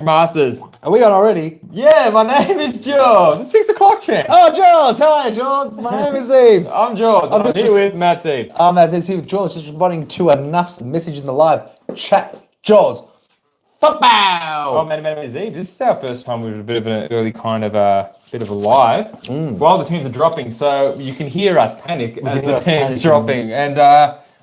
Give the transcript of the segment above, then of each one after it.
Masters. Are we on already? Yeah, my name is George. It's 6 o'clock, champ. Oh, George. Hi, George. My name is Eves. I'm George. I'm here with Matt Eves. I'm Eves here with George, just responding to enough message in the live chat. George, football. Oh, my name is Eves. This is our first time with a bit of an early kind of bit of a live while the teams are dropping, so you can hear us panic as the team's dropping. And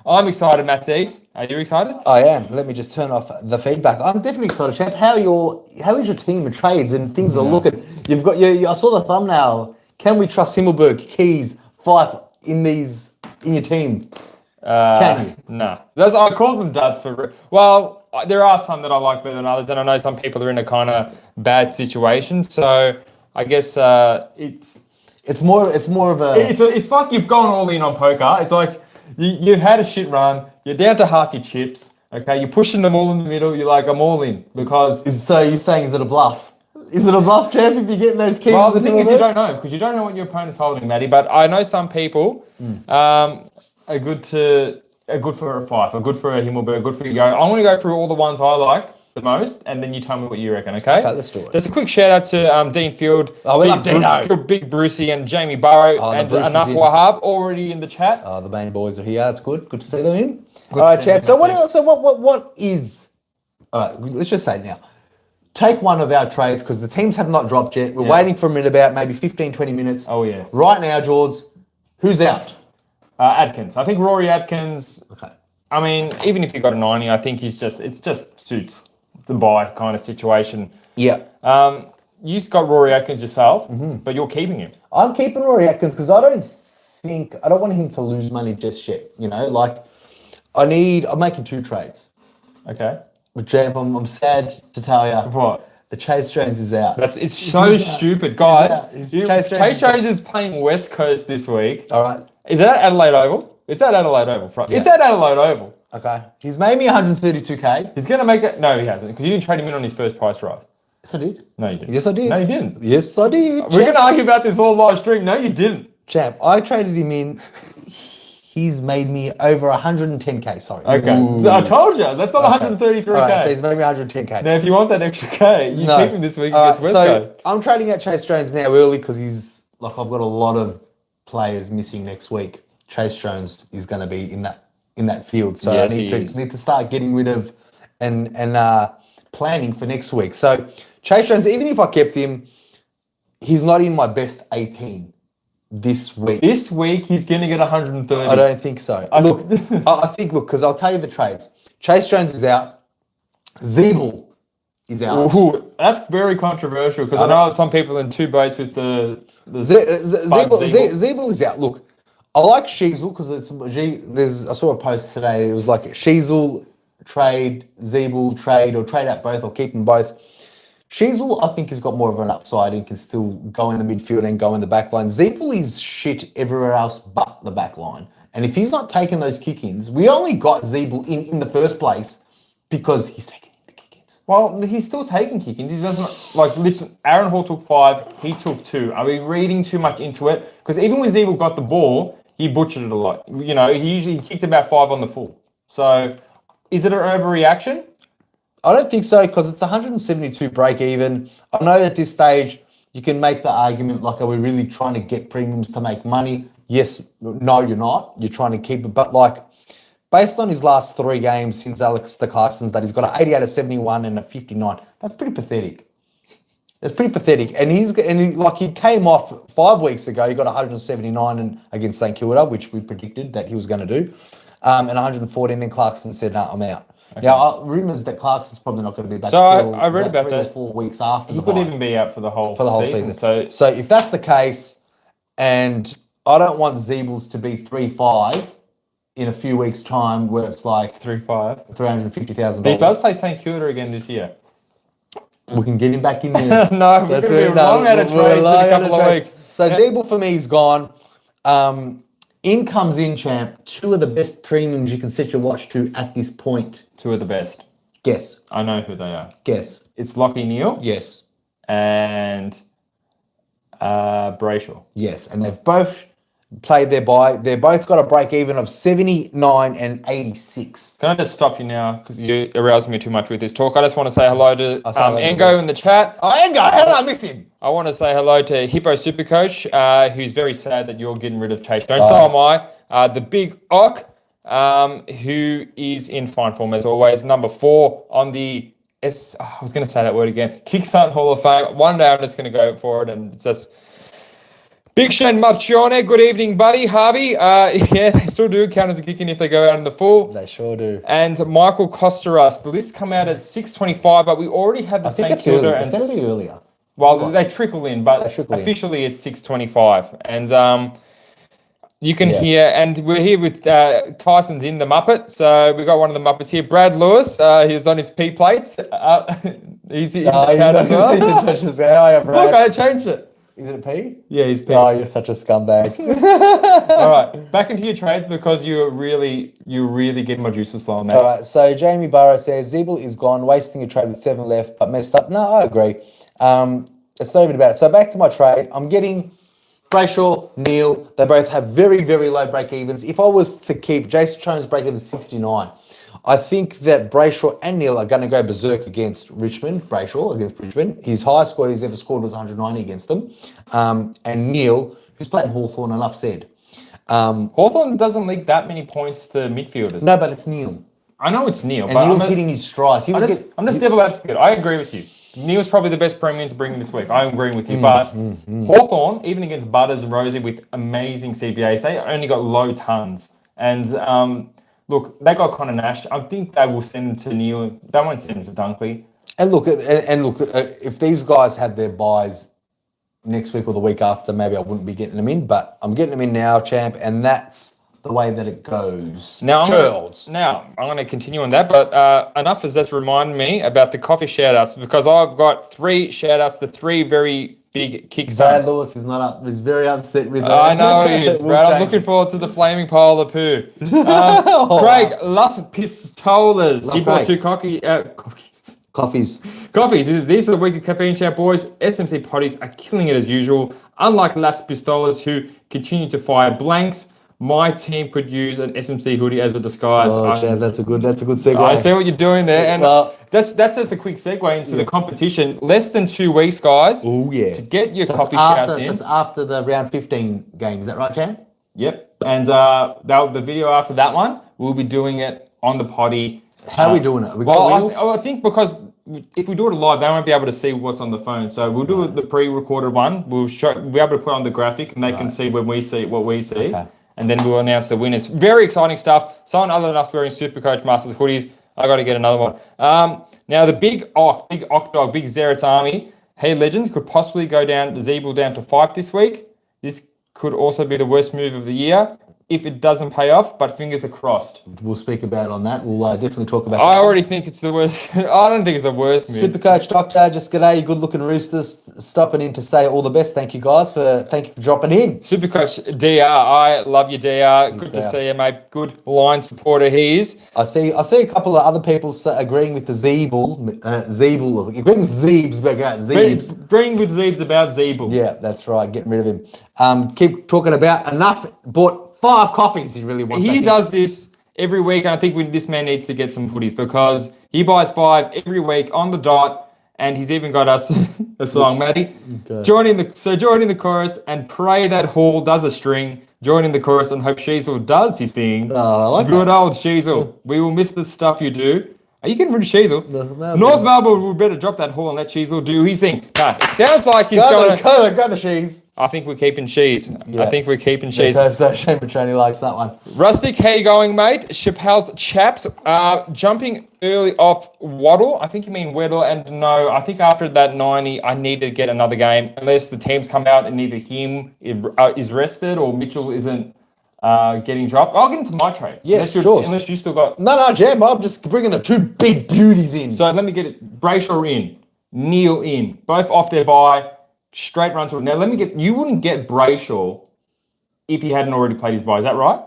I'm excited, Matt Eves. Are you excited? I am. Let me just turn off the feedback. I'm definitely excited, champ. How is your team of trades and things are looking? You've got I saw the thumbnail. Can we trust Himmelberg, Keays, Fyfe in your team? Can you? No. I call them duds for... Well, there are some that I like better than others, and I know some people are in a kind of bad situation, so I guess it's more of a... It's like you've gone all in on poker. It's like you've had a shit run, you're down to half your chips, okay? You're pushing them all in the middle, you're like, I'm all in, because... So you're saying, is it a bluff? Is it a bluff, champ, if you're getting those keys? Well, the thing is you don't know, because you don't know what your opponent's holding, Matty, but I know some people are good for a Fyfe, are good for a Himmelberg, good for a go. I'm going to go through all the ones I like the most, and then you tell me what you reckon, okay? Okay, let's do it. There's a quick shout out to Dean Field, we love Dino. Big Brucey and Jamie Burrow, and Enough Wahab already in the chat. The main boys are here. It's good. Good to see them in. All right, champ. So what is? All right, let's just say now. Take one of our trades because the teams have not dropped yet. We're waiting for them in about maybe 15, 20 minutes. Oh yeah. Right now, George, who's out? Adkins. I think Rory Adkins. Okay. I mean, even if you got a 90, I think it just suits the buy kind of situation. Yeah. You've got Rory Atkins yourself, but you're keeping him. I'm keeping Rory Atkins because I don't want him to lose money just yet. You know, like I'm making 2 trades. Okay. But Jamp, I'm sad to tell you. What? The Chase Jones is out. It's so stupid, guys. Chase Jones is playing West Coast this week. All right. Is that Adelaide Oval? It's at Adelaide Oval. Yeah. It's at Adelaide Oval. Okay. He's made me 132K. He's going to make it. No, he hasn't, because you didn't trade him in on his first price rise. Yes, I did. No, you didn't. Yes, I did. No, you didn't. Yes, I did. We're going to argue about this all live stream. No, you didn't. Champ, I traded him in. He's made me over 110K, sorry. Okay. Ooh. I told you. That's not 133K. All right, so he's made me 110K. Now, if you want that extra K, you keep him this week against West Coast. I'm trading out Chase Jones now early because I've got a lot of players missing next week. Chase Jones is going to be in that field. So yes, I need to start getting rid of and planning for next week. So Chase Jones, even if I kept him, he's not in my best 18 this week. This week he's going to get 130. I don't think so. I think because I'll tell you the trades. Chase Jones is out. Zeeble is out. Ooh, that's very controversial because I know some people in 2 boats with the Zeeble is out. Look, I like Sheezel because I saw a post today. It was like Sheezel trade, Zeeble trade, or trade out both, or keep them both. Sheezel, I think, has got more of an upside and can still go in the midfield and go in the back line. Zeeble is shit everywhere else but the back line. And if he's not taking those kick-ins, we only got Zeeble in the first place because he's taking the kick-ins. Well, he's still taking kick-ins. He doesn't, like, literally, Aaron Hall took 5, he took 2. Are we reading too much into it? Because even when Zeeble got the ball, he butchered it a lot. You know, he usually kicked about 5 on the full. So, is it an overreaction? I don't think so because it's 172 break even. I know at this stage you can make the argument like, are we really trying to get premiums to make money? Yes, no, you're not. You're trying to keep it. But like, based on his last 3 games since Alex de Carson's, that he's got an 80 out of 71 and a 59. That's pretty pathetic. It's pretty pathetic. And he came off 5 weeks ago. He got 179 against St Kilda, which we predicted that he was going to do, and 114. Then Clarkson said, "No, I'm out." Okay. Now, rumours that Clarkson's probably not going to be back. So I read about 3 or 4 weeks after. He could even be out for the whole season. So if that's the case, and I don't want Zeebles to be 3-5 in a few weeks' time, where it's like 3-5, $350,000. He does play St Kilda again this year. We can get him back in there. No, we're going to be wrong out of trades in a couple of weeks. So Zeeble for me is gone. In comes in, champ. 2 of the best premiums you can set your watch to at this point. 2 of the best. Guess. I know who they are. Guess. It's Lockie Neal. Yes. And Brayshaw. Yes, and they've both played their bye. They're both got a break even of 79 and 86. Can I just stop you now because you're arousing me too much with this talk? I just want to say hello to I'll say hello to Engo Bruce. in the chat. Oh, Engo, how did I miss him? I want to say hello to Hippo SuperCoach, who's very sad that you're getting rid of Chase Jones. So am I. The big Ock, who is in fine form as always. Number 4 on the I was going to say that word again. Kickstart Hall of Fame. One day I'm just going to go for it and just. Big Shane Marcione, good evening, buddy. Harvey, yeah, they still do count as a kick-in if they go out in the full. They sure do. And Michael Costeras, the list come out at 6:25, but we already had the St Kilda. It's going to be earlier. Well, they trickle in, but officially it's 6:25. And you can hear, and we're here with Tyson's in the Muppet. So we've got one of the Muppets here. Brad Lewis, he's on his P plates. He's in the chat as well. Look, I changed it. Is it a P? Yeah, he's P. Oh, you're such a scumbag. All right, back into your trade because you're really getting my juices flowing, mate. All right, so Jamie Burrow says, Zeeble is gone, wasting a trade with 7 left, but messed up. No, I agree. It's not even about it. So back to my trade. I'm getting Brayshaw, Neil. They both have very, very low break-evens. If I was to keep Jason Jones' break-even 69, I think that Brayshaw and Neil are going to go berserk against Richmond. Brayshaw against Richmond. His highest score he's ever scored was 190 against them. And Neil, who's playing Hawthorn, enough said. Hawthorn doesn't leak that many points to midfielders. No, but it's Neil. I know it's Neil. And but Neil's hitting his strides. I'm just devil advocate. I agree with you. Neil's probably the best premium to bring in this week. I'm agreeing with you. But Hawthorn, even against Butters and Rosie with amazing CPAs, they only got low tons. And look, they got Connor Nash. I think they will send him to Neil. They won't send him to Dunkley. And look, if these guys had their buys next week or the week after, maybe I wouldn't be getting them in. But I'm getting them in now, champ, and that's the way that it goes. Now I'm going to continue on that, but enough as that's reminded me about the coffee shout-outs because I've got 3 shout-outs to 3 very big kick Brad zones. Lewis is not up. He's very upset with that. I know he is, Brad. I'm looking forward to the flaming pile of poo. Craig, Las Pistolas. He bought 2 Coffees. Coffees. These are the weekly caffeine chat boys. SMC potties are killing it as usual. Unlike Las Pistolas, who continue to fire blanks, my team could use an SMC hoodie as a disguise. That's a good segue. I see what you're doing there, and that's just a quick segue into the competition. Less than 2 weeks, guys. Oh yeah. To get your coffee shouts in. So it's after the round 15 game. Is that right, Chan? Yep. And the video after that one, we'll be doing it on the potty. How are we doing it? I think because if we do it live, they won't be able to see what's on the phone. So we'll do the pre-recorded one. We'll be able to put on the graphic, and they can see when we see what we see. Okay. And then we'll announce the winners. Very exciting stuff. Someone other than us wearing SuperCoach Masters hoodies. I got to get another one. Now the big Ock Dog, big Zeretz Army. Hey Legends, could possibly go down Zeeble down to 5 this week. This could also be the worst move of the year if it doesn't pay off, but fingers are crossed. We'll speak about on that. We'll definitely talk about I already think it's the worst. I don't think it's the worst move. SuperCoach Doctor, just g'day, you good-looking roosters. Stopping in to say all the best. Thank you, guys, thank you for dropping in. SuperCoach DR, I love you, DR. Good to see you, mate. Good line supporter he is. I see a couple of other people agreeing with the Zeeble. Agreeing with Zeebs, but Zeebs. Agreeing with Zeebs about Zeeble. Yeah, that's right. Getting rid of him. Keep talking about enough. Bought 5 coffees. He really wants. He does this every week, and I think this man needs to get some footies because he buys 5 every week on the dot, and he's even got us a song, Matty. Okay. Join in the chorus and pray that Hall does a string. Join in the chorus and hope Sheasel does his thing. Oh, I like Good that. Old Sheasel. We will miss the stuff you do. Are you getting rid of Sheasel? North Melbourne will better drop that Hall and let Sheasel do his thing. No, it sounds like he's go the Shees. I think we're keeping Shees. Yeah. I think we're keeping Shees. So Shane Petroni likes that one. Rustic, how you going, mate? Chappelle's chaps jumping early off Waddle. I think you mean Weddle, and no, I think after that 90, I need to get another game unless the teams come out and either him is rested or Mitchell isn't getting dropped. I'll get into my trade. Yes, unless you still got... No, Jam, I'm just bringing the 2 big beauties in. So let me get it. Brayshaw in, Neil in, both off their bye. Straight run to it. Now, you wouldn't get Brayshaw if he hadn't already played his bye. Is that right?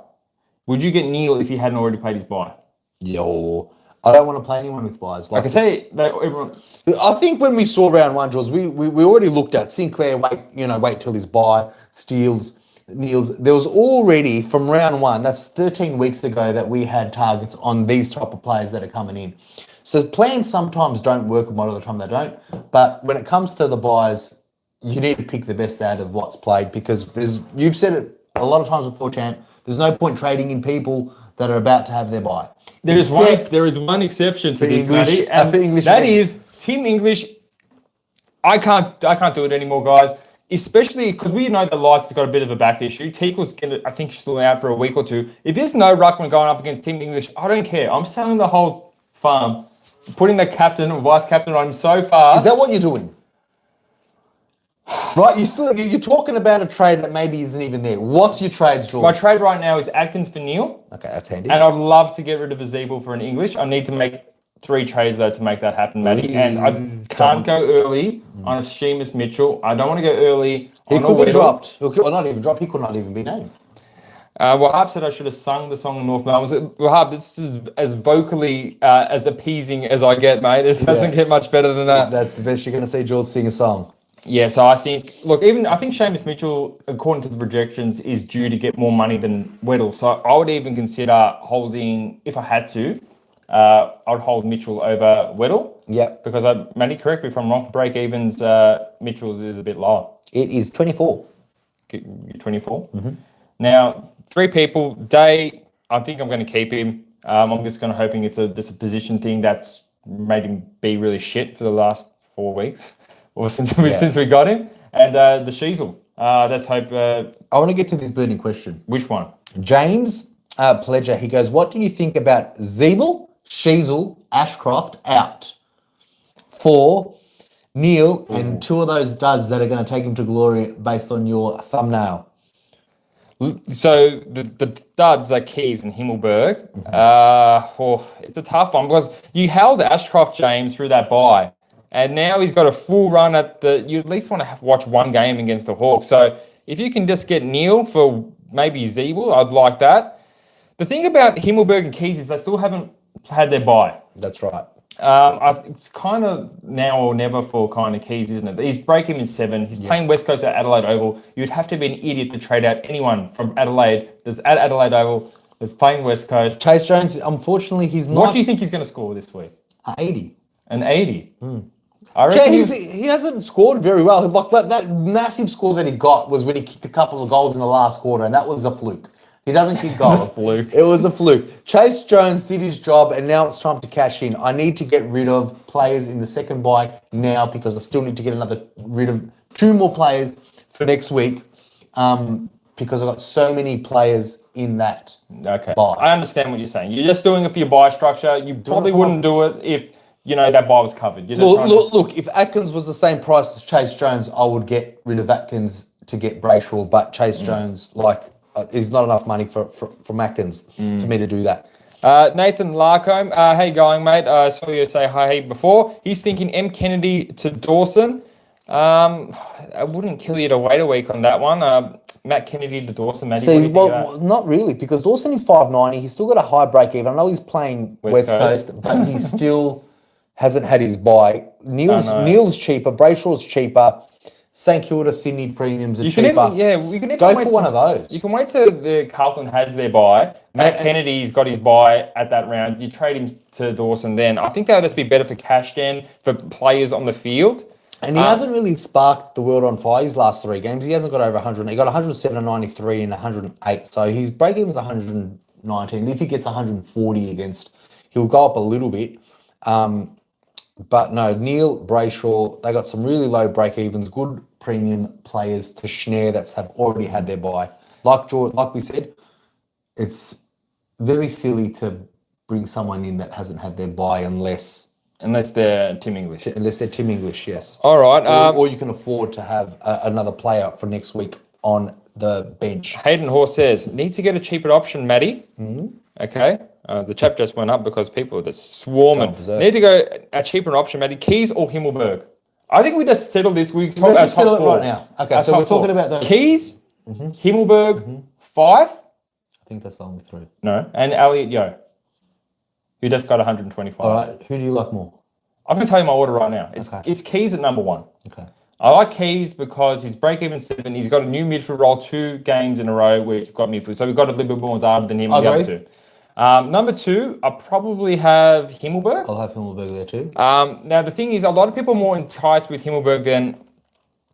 Would you get Neil if he hadn't already played his bye? Yo, I don't want to play anyone with buys. Like I say, everyone... I think when we saw round 1, Jules, we already looked at Sinclair, wait till his bye, Steels, Niels, there was already from round one, that's 13 weeks ago, that we had targets on these type of players that are coming in. So plans sometimes don't work, and a lot of the time they don't. But when it comes to the buys, you need to pick the best out of what's played, because you've said it a lot of times before, Champ, there's no point trading in people that are about to have their buy. There is one exception to this, English, Matty, and English that is Team English. I can't do it anymore, guys. Especially because we know that Lyce's got a bit of a back issue. Teakle's I think still out for a week or two. If there's no ruckman going up against Team English, I don't care. I'm selling the whole farm, putting the captain or vice captain on him so far. Is that what you're doing? Right, you're talking about a trade that maybe isn't even there. What's your trades, George? My trade right now is Atkins for Neil. Okay, that's handy. And I'd love to get rid of Azebel for an English. I need to make 3 trades though to make that happen, Matty. And I can't go early on a Seamus Mitchell. I don't want to go early. He could be dropped. Or not even dropped. He could not even be named. Wahab said I should have sung the song in North Melbourne. Wahab, this is as vocally as appeasing as I get, mate. It doesn't get much better than that. That's the best you're going to see George sing a song. Yeah, so I think, I think Seamus Mitchell, according to the projections, is due to get more money than Weddle. So I would even consider holding, if I had to, I would hold Mitchell over Weddle. Yep. Because, Matty, correct me if I'm wrong, for break-evens, Mitchell's is a bit lower. It is 24. 24? Mm-hmm. Now, 3 people, Day, I think I'm going to keep him. I'm just going to hoping it's just a position thing that's made him be really shit for the last 4 weeks. Or since we got him. And the Sheasel. Let's hope... I want to get to this burning question. Which one? James Pledger, he goes, what do you think about Zeeble, Sheasel, Ashcroft out for Neil and 2 of those duds that are going to take him to glory based on your thumbnail? So the duds are Keays and Himmelberg. It's a tough one because you held Ashcroft, James, through that bye. And now he's got a full run you at least want to watch one game against the Hawks. So if you can just get Neil for maybe Zeeble, I'd like that. The thing about Himmelberg and Keays is they still haven't had their bye. That's right. It's kind of now or never for kind of Keays, isn't it? He's breaking in 7. He's playing West Coast at Adelaide Oval. You'd have to be an idiot to trade out anyone from Adelaide that's at Adelaide Oval that's playing West Coast. Chase Jones, unfortunately, he's not. What do you think he's going to score this week? 80. An 80? I reckon he hasn't scored very well. Like that massive score that he got was when he kicked a couple of goals in the last quarter, and that was a fluke. He doesn't kick goals. It was a fluke. Chase Jones did his job, and now it's time to cash in. I need to get rid of players in the second bye now because I still need to get rid of 2 more players for next week because I've got so many players in that bye. I understand what you're saying. You're just doing it for your bye structure. You probably wouldn't do it if that bye was covered. Look, if Atkins was the same price as Chase Jones, I would get rid of Atkins to get Brayshaw, but Chase Jones, is not enough money from Atkins for me to do that. Nathan Larcombe, how you going, mate? I saw you say hi before. He's thinking M. Kennedy to Dawson. I wouldn't kill you to wait a week on that one. Matt Kennedy to Dawson, Matty. See, not really, because Dawson is 590. He's still got a high break even. I know he's playing West Coast, but he still hasn't had his bye. Neil's cheaper. Brayshaw's cheaper. St Kilda, Sydney premiums are cheaper. You can go for one of those. You can wait till the Carlton has their bye. Matt Kennedy's got his bye at that round. You trade him to Dawson then. I think that would just be better for cash gen, for players on the field. And he hasn't really sparked the world on fire his last 3 games. He hasn't got over 100. He got 107 and 93 and 108. So his break even's 119. If he gets 140 against, he'll go up a little bit. But no, Neil, Brayshaw, they got some really low break evens, good premium players to snare that have already had their bye. Like we said, it's very silly to bring someone in that hasn't had their bye unless they're Tim English. Unless they're Tim English, yes. All right. Or you can afford to have another player for next week on the bench. Hayden Horse says, need to get a cheaper option, Matty. Mm-hmm. Okay. The chat just went up because people are just swarming. Need to go a cheaper option, Matty. Keays or Himmelberg? I think we just settled this. We talk about top 4 right now. Okay, so we're talking about those. Keays, Himmelberg, Fyfe. I think that's the only 3. No, and Elliot Yeo, who just got 125. All right, who do you like more? I'm going to tell you my order right now. It's Keays at number 1. Okay. I like Keays because he's break-even 7. He's got a new midfield role 2 games in a row where he's got midfield. So we've got a little bit more data than him. I The other agree. two. Number 2, I probably have Himmelberg. I'll have Himmelberg there too. Now, the thing is, a lot of people are more enticed with Himmelberg than...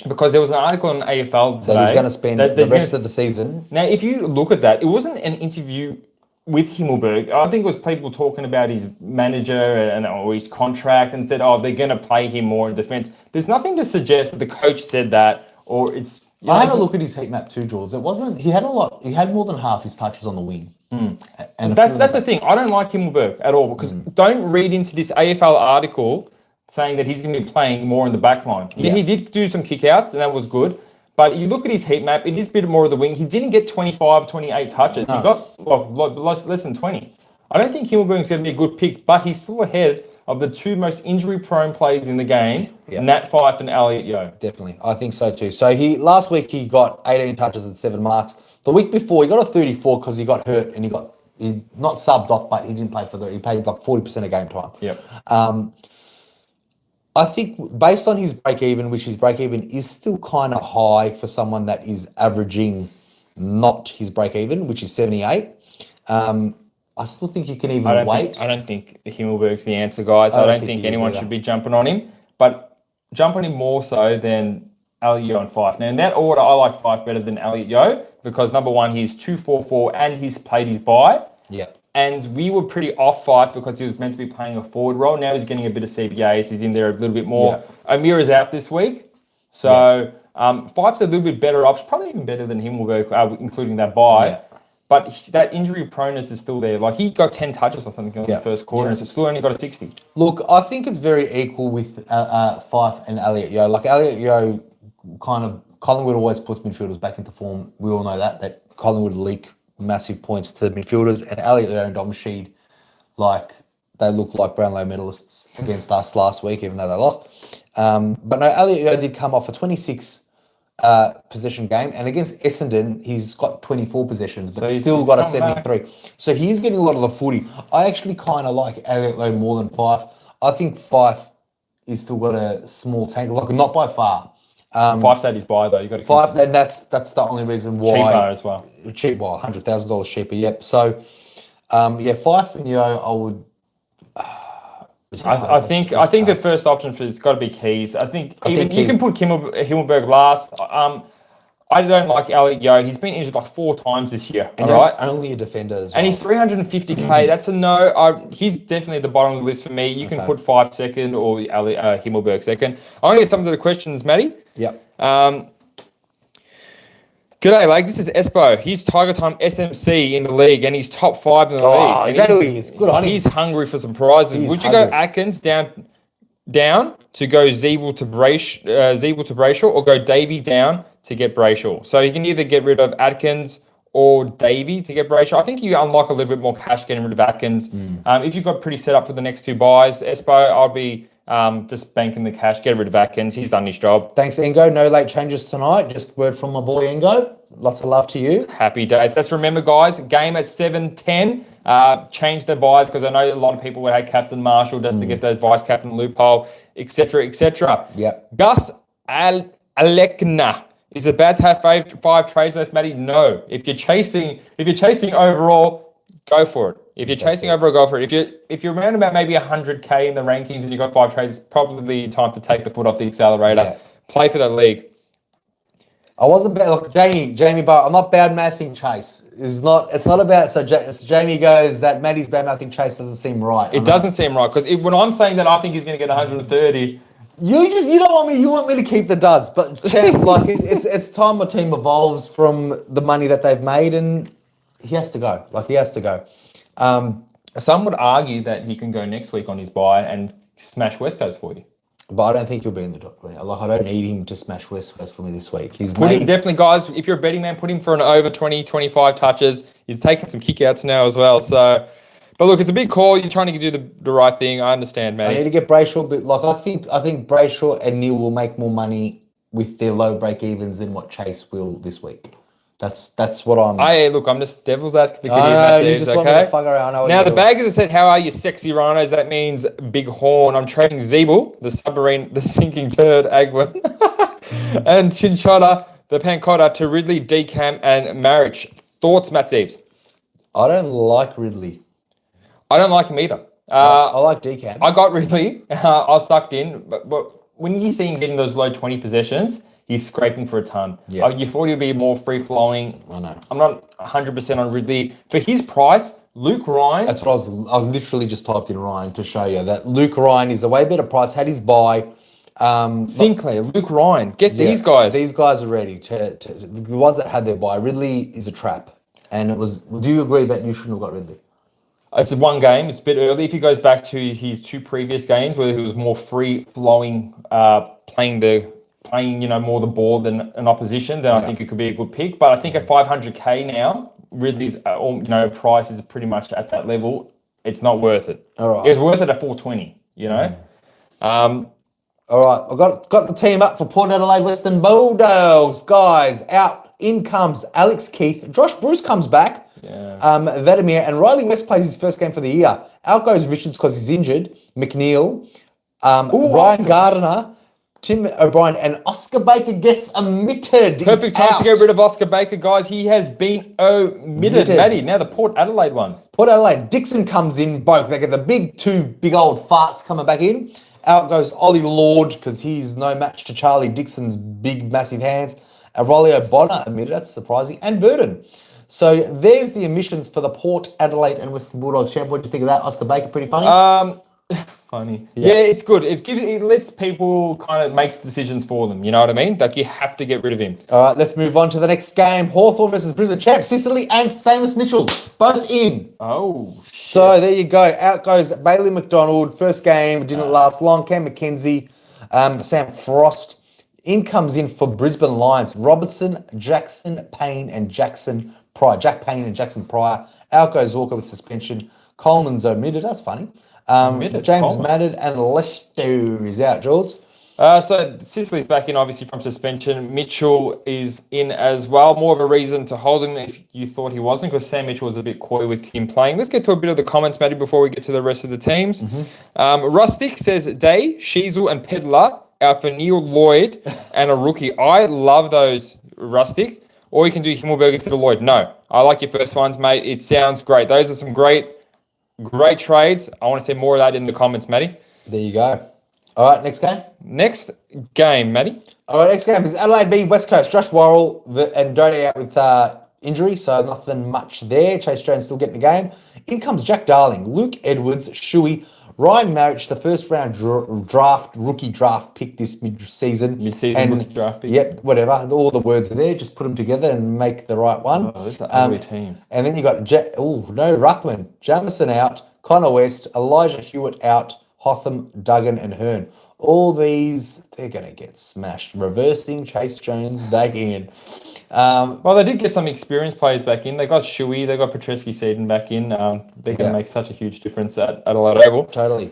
Because there was an article in AFL today... That he's going to spend the rest of the season. Now, if you look at that, it wasn't an interview with Himmelberg. I think it was people talking about his manager or his contract and said, they're going to play him more in defence. There's nothing to suggest that the coach said that or it's... I had a look at his heat map too, George. It wasn't... He had more than half his touches on the wing. And that's the thing. I don't like Himmelberg at all because don't read into this AFL article saying that he's going to be playing more in the back line. Yeah, he did do some kickouts and that was good. But you look at his heat map, it is a bit more of the wing. He didn't get 25, 28 touches. No. He got less than 20. I don't think Himmelberg's going to be a good pick, but he's still ahead of the 2 most injury-prone players in the game, Nat Fyfe and Elliot Yeo. Definitely. I think so too. So last week he got 18 touches and 7 marks. The week before he got a 34 because he got hurt and he not subbed off, but he didn't play he played like 40% of game time. Yep. I think based on his break-even, which his break-even is still kind of high for someone that is averaging not his break-even, which is 78. I still think you can even wait. I don't think Himmelberg's the answer, guys. I don't think anyone should be jumping on him, but jump on him more so than Elliot Yeo and Fyfe. Now, in that order, I like Fyfe better than Elliot Yeo because, number one, he's 2-4-4 and he's played his bye. Yeah. And we were pretty off Fyfe because he was meant to be playing a forward role. Now he's getting a bit of CBAs. He's in there a little bit more. Yeah. Amira's out this week. So Fyfe's a little bit better option, probably even better than Himmelberg, including that bye. Yeah. But that injury proneness is still there. Like, he got 10 touches or something in the first quarter and still only got a 60. Look, I think it's very equal with Fyfe and Elliot Yeo. Like, Elliot Yeo Collingwood always puts midfielders back into form. We all know that Collingwood leak massive points to midfielders, and Elliot Yeo and Dom Sheed, they look like Brownlow medalists against us last week, even though they lost. But no, Elliot Yeo did come off a 26 possession game, and against Essendon, he's got 24 possessions, but still got a 73. Back. So he's getting a lot of the footy. I actually kind of like Elliot Yeo more than Fyfe. I think Fyfe is still got a small tank, not by far. Fyfe's at his buy though. You got to Fyfe, and that's the only reason why. Cheaper as well. Cheap, well, $100,000 cheaper. Yep. So, Fyfe and Yeo, I would. I think the first option for it's got to be Keays. I think you can put Himmelberg last. I don't like Elliot Yeo. He's been injured like 4 times this year. And he's only a defender as well. And he's 350k. That's a no. He's definitely at the bottom of the list for me. You can put Fyfe second or Himmelberg second. I'm going to get some of the questions, Matty. Yep. G'day, Lag. This is Espo. He's Tiger Time SMC in the league and he's top 5 in the league. Is that who he is? Good on him. He's hungry for some prizes. Would you go Atkins down to go Zeeble to Brayshaw or go Davey down to get Brayshaw? So you can either get rid of Atkins or Davey to get Brayshaw. I think you unlock a little bit more cash getting rid of Atkins. If you've got pretty set up for the next 2 buys, Espo, I'll be just banking the cash, get rid of Atkins. He's done his job. Thanks, Engo. No late changes tonight. Just word from my boy Engo. Lots of love to you. Happy days. Let's remember, guys, game at 7:10. Change their buys because I know a lot of people would have Captain Marshall just to get the vice captain loophole, etc., etc. Yep. Gus Alekna. Is it bad to have 5 trades left, Matty? No. If you're chasing overall, go for it. If you're chasing overall, go for it. If you're around about maybe 100k in the rankings and you've got 5 trades, it's probably time to take the foot off the accelerator. Yeah. Play for that league. I wasn't bad. Look, Jamie Barr, I'm not bad mathing Chase. It's not about, so Jamie goes that Matty's bad mathing Chase doesn't seem right. It doesn't seem right because when I'm saying that I think he's going to get 130. You don't want me. You want me to keep the duds, but it's time my team evolves from the money that they've made, and he has to go. He has to go. Some would argue that he can go next week on his buy and smash West Coast for you. But I don't think he'll be in the top 20. I don't need him to smash West Coast for me this week. Definitely, guys. If you're a betting man, put him for an over 20, 25 touches. He's taking some kickouts now as well. So. But look, it's a big call. You're trying to do the right thing. I understand, man. I need to get Brayshaw, but I think Brayshaw and Neil will make more money with their low break evens than what Chase will this week. That's what I'm. I'm just devil's advocate. You just want me to fuck around. Now the baggers have said, "How are you, sexy rhinos?" That means big horn. I'm trading Zeeble, the submarine, the sinking bird, Agwin. And Chinchilla, the Pancotta to Ridley, Decam, and Marriage. Thoughts, Matt Zeebs? I don't like Ridley. I don't like him either. I like Decam. I got Ridley. I was sucked in. But when you see him getting those low 20 possessions, he's scraping for a ton. Yeah. You thought he'd be more free-flowing. I know. I'm not 100% on Ridley. For his price, Luke Ryan... That's what I literally just typed in Ryan to show you that Luke Ryan is a way better price. Had his buy. Sinclair, Luke Ryan. Get these guys. These guys are ready. The ones that had their buy. Ridley is a trap. And it was... Do you agree that you shouldn't have got Ridley? It's one game. It's a bit early. If he goes back to his two previous games where he was more free-flowing, playing more the ball than an opposition, then I think it could be a good pick. But I think at 500k now, Ridley's price is pretty much at that level. It's not worth it. All right. It was worth it at 420. All right, I've got the team up for Port Adelaide Western Bulldogs. Guys, out. In comes Alex Keith. Josh Bruce comes back. Yeah. Vadimir and Riley West plays his first game for the year. Out goes Richards because he's injured. McNeil, Ryan Gardiner, Tim O'Brien, and Oscar Baker gets omitted. Perfect time to get rid of Oscar Baker, guys. He has been omitted. Matty, now the Port Adelaide ones. Port Adelaide. Dixon comes in. Both. They get the two big old farts coming back in. Out goes Ollie Lord because he's no match to Charlie Dixon's big, massive hands. Aurelio Bonner admitted. That's surprising. And Burden. So there's the emissions for the Port Adelaide and Western Bulldogs champ. What do you think of that, Oscar Baker? Pretty funny. Funny. Yeah, it's good. It lets people kind of make decisions for them. You know what I mean? Like you have to get rid of him. All right, let's move on to the next game. Hawthorn versus Brisbane champ. Sicily and Seamus Mitchell both in. Oh, shit. So there you go. Out goes Bailey McDonald. First game didn't last long. Cam McKenzie, Sam Frost. In comes in for Brisbane Lions. Robertson, Jackson, Payne, and Jackson Pryor. Jack Payne and Jackson Pryor. Out goes Walker with suspension. Coleman's omitted. That's funny. James Madden and Lester is out, George. So Sicily's back in, obviously, from suspension. Mitchell is in as well. More of a reason to hold him if you thought he wasn't, because Sam Mitchell was a bit coy with him playing. Let's get to a bit of the comments, Matty, before we get to the rest of the teams. Rustic says, Day, Sheasel, and Pedler out for Neil Lloyd and a rookie. I love those, Rustic. Or you can do Himmelberg instead of Lloyd. No, I like your first ones, mate. It sounds great. Those are some great trades. I want to see more of that in the comments, Matty. There you go. All right, next game. Next game, Matty. All right, next game is Adelaide v West Coast. Josh Worrell and Doty out with injury, so nothing much there. Chase Jones still getting the game. In comes Jack Darling, Luke Edwards, Shuey, Ryan Marriage, the first round rookie draft pick this mid-season. Rookie draft pick. Yep, whatever. All the words are there. Just put them together and make the right one. Oh, this is an ugly team. And then you got no Ruckman, Jamison out, Connor West, Elijah Hewitt out, Hotham, Duggan, and Hearn. All these, they're going to get smashed. Reversing Chase Jones back in. Well, they did get some experienced players back in. They got Shuey, they got Petreski Seaton back in. They're going to make such a huge difference at Adelaide Oval. Totally.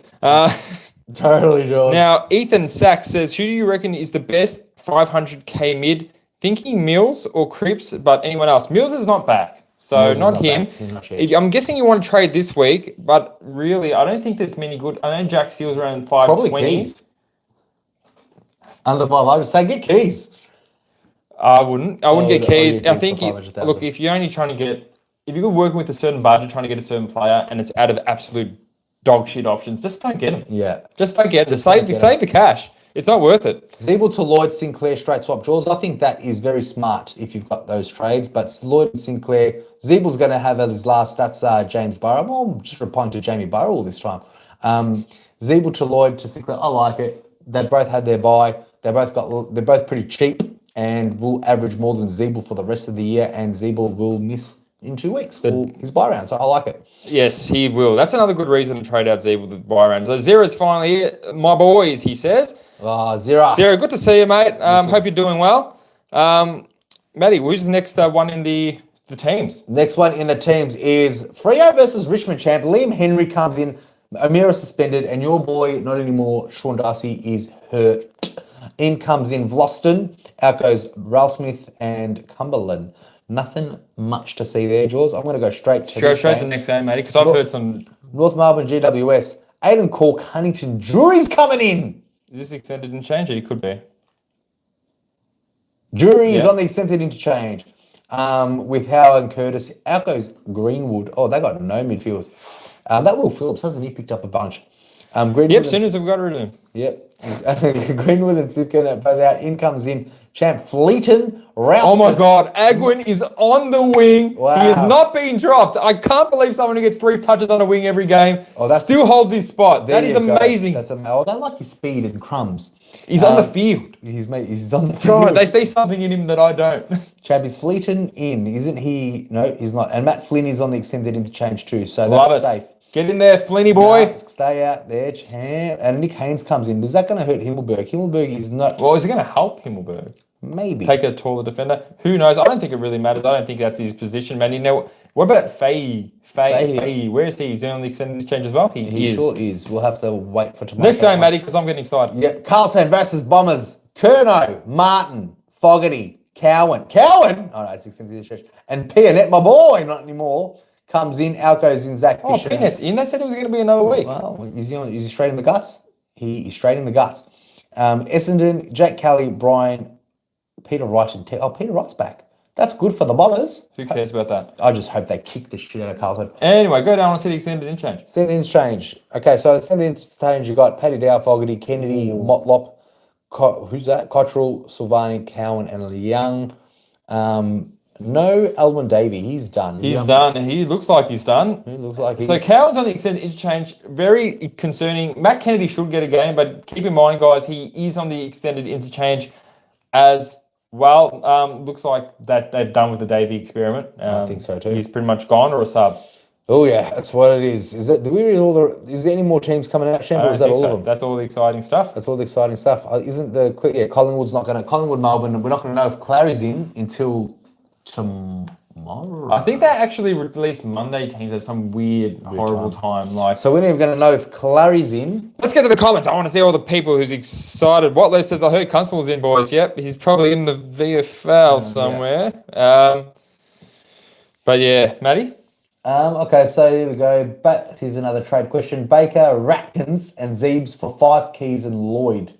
Totally, George. Now, Ethan Sachs says, who do you reckon is the best 500k mid? Thinking Mills or Cripps, but anyone else? Mills is not back. So not him. I'm guessing you want to trade this week, but really, I don't think there's many good. I know Jack Steele's around 520. Probably Keays. Under 500, say get Keays. I wouldn't get Keays. I think, look, if you're only trying to get, if you're working with a certain budget, trying to get a certain player, and it's out of absolute dog shit options, just don't get him. Yeah. Just don't get him. Just save the cash. It's not worth it. Zeeble to Lloyd, Sinclair, straight swap draws. I think that is very smart if you've got those trades. But Lloyd and Sinclair, Zeeble's going to have at his last. That's James Burrow. Well, I'm just replying to Jamie Burrow all this time. Zeeble to Lloyd to Sinclair. I like it. They both had their buy. They're both pretty cheap and will average more than Zeeble for the rest of the year. And Zeeble will miss in 2 weeks for his buy round. So I like it. Yes, he will. That's another good reason to trade out Zeeble the buy round. So Zera's finally here. My boys, he says. Zera. Zera, good to see you, mate. Hope you're doing well. Matty, who's the next one in the teams? Next one in the teams is Freo versus Richmond champ. Liam Henry comes in. O'Meara suspended, and your boy, not anymore, Sean Darcy, is hurt. In comes in Vloston. Out goes Ralph Smith and Cumberland. Nothing much to see there, Jaws. I'm going to go straight to the next game, Matty, because I've heard some... North Melbourne GWS. Aiden Cork, Huntington. Jury's coming in. Is this extended and changed? It could be. Jury is Yeah. on the extended interchange with Howard and Curtis. Out goes Greenwood. Oh, they got no midfielders. That Will Phillips, hasn't he picked up a bunch? Greenwood Yep, soon as we've got rid of him. Yep. Greenwood and Sipkin both out. In comes in Champ Fleeton. Oh my God, Agwin is on the wing. Wow. He has not been dropped. I can't believe someone who gets 3 touches on a wing every game still holds his spot. That is amazing. That's amazing. I don't like his speed and crumbs. He's on the field. He's on the field. God, they see something in him that I don't. Champ is Fleeton in, isn't he? No, he's not. And Matt Flynn is on the extended interchange too, so Love that's it. safe. Get in there, Flinny boy. No, stay out there, Champ. And Nick Haynes comes in. Is that going to hurt Himmelberg? Himmelberg is not. Well, is it going to help Himmelberg? Maybe. Take a taller defender? Who knows? I don't think it really matters. I don't think that's his position, man. You know, what about Fyfe? Where is he? Is he on the extended exchange as well? He is. Sure is. We'll have to wait for tomorrow. Next game, Matty, because I'm getting excited. Yep. Carlton versus Bombers. Kerno, Martin, Fogarty, Cowan. Cowan? Oh, no, it's extended exchange. And Pianet, my boy, not anymore. Comes in, out goes in Zach Fisher. Oh, Peanut's in. They said it was going to be another week. Well, is he straight in the guts? He is straight in the guts. Essendon, Jack Kelly, Brian, Peter Wright, and Peter Wright's back. That's good for the Bombers. Who cares about that? I just hope they kick the shit out of Carlton. Anyway, go down and see the extended interchange. Extended interchange. Okay, so extended interchange, you got Paddy Dow, Fogarty, Kennedy, Motlop, who's that? Cottrell, Silvani, Cowan, and Young. No, Alwyn Davey. He's done. He's done. He looks like he's done. He looks like he's... So Cowan's on the extended interchange. Very concerning. Matt Kennedy should get a game, but keep in mind, guys, he is on the extended interchange as well. Looks like that they're done with the Davey experiment. I think so too. He's pretty much gone or a sub. Oh yeah, that's what it is. Is there any more teams coming out, Shemp, or is that all of them? That's all the exciting stuff. That's all the exciting stuff. Collingwood's not going to... Collingwood, Melbourne, we're not going to know if Clary's in until tomorrow. I think they actually released Monday teams at some weird horrible time. So we're not even going to know if Clary's in. Let's get to the comments. I want to see all the people who's excited. What list says I heard Constable's in, boys. Yep, he's probably in the VFL somewhere. Yeah. But yeah, Matty? Okay, so here we go. Here's another trade question. Baker, Ratkins, and Zeebs for Fyfe, Keays, and Lloyd.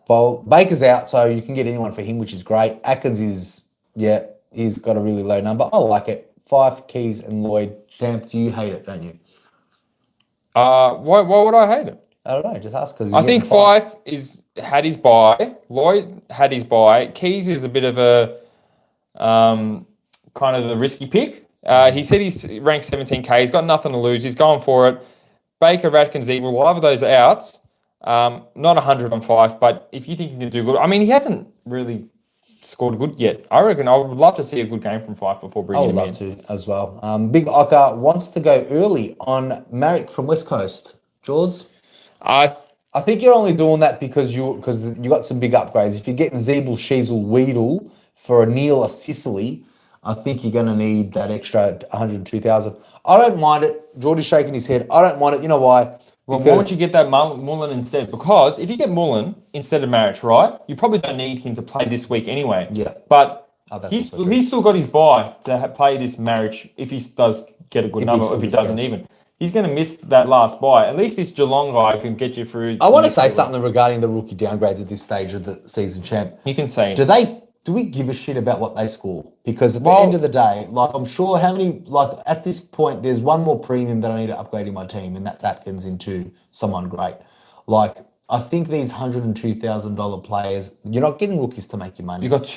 Well, Baker's out, so you can get anyone for him, which is great. Atkins is, he's got a really low number. I like it. Fyfe, Keays, and Lloyd. Champ, do you hate it, don't you? Why would I hate it? I don't know, just ask because I think Fyfe had his buy. Lloyd had his buy. Keays is a bit of a kind of a risky pick. He said he's ranked 17K. He's got nothing to lose. He's going for it. Baker, Ratkins, Zeeb, we'll have those outs. Not 100 on Fyfe, but if you think he can do good, I mean, he hasn't really scored good yet. I reckon I would love to see a good game from Fyfe before bringing him in. I would love to as well. Big Ocker wants to go early on Marek from West Coast. George? I think you're only doing that because you got some big upgrades. If you're getting Zeeble, Sheasel, Weedle for a Neil or Sicily, I think you're going to need that extra 102,000. I don't mind it. Geordie's shaking his head. I don't mind it. You know why? Well, why don't you get that Mullen instead? Because if you get Mullen instead of Marriage, right, you probably don't need him to play this week anyway. Yeah. But he's still got his buy to play this Marriage if he does get a good number, or if he doesn't even. He's going to miss that last buy. At least this Geelong guy can get you through. I want to say something regarding the rookie downgrades at this stage of the season, Champ. You can say. Do we give a shit about what they score? Because at the end of the day, I'm sure at this point, there's one more premium that I need to upgrade in my team, and that's Atkins into someone great. I think these $102,000 players, you're not getting rookies to make your money. You got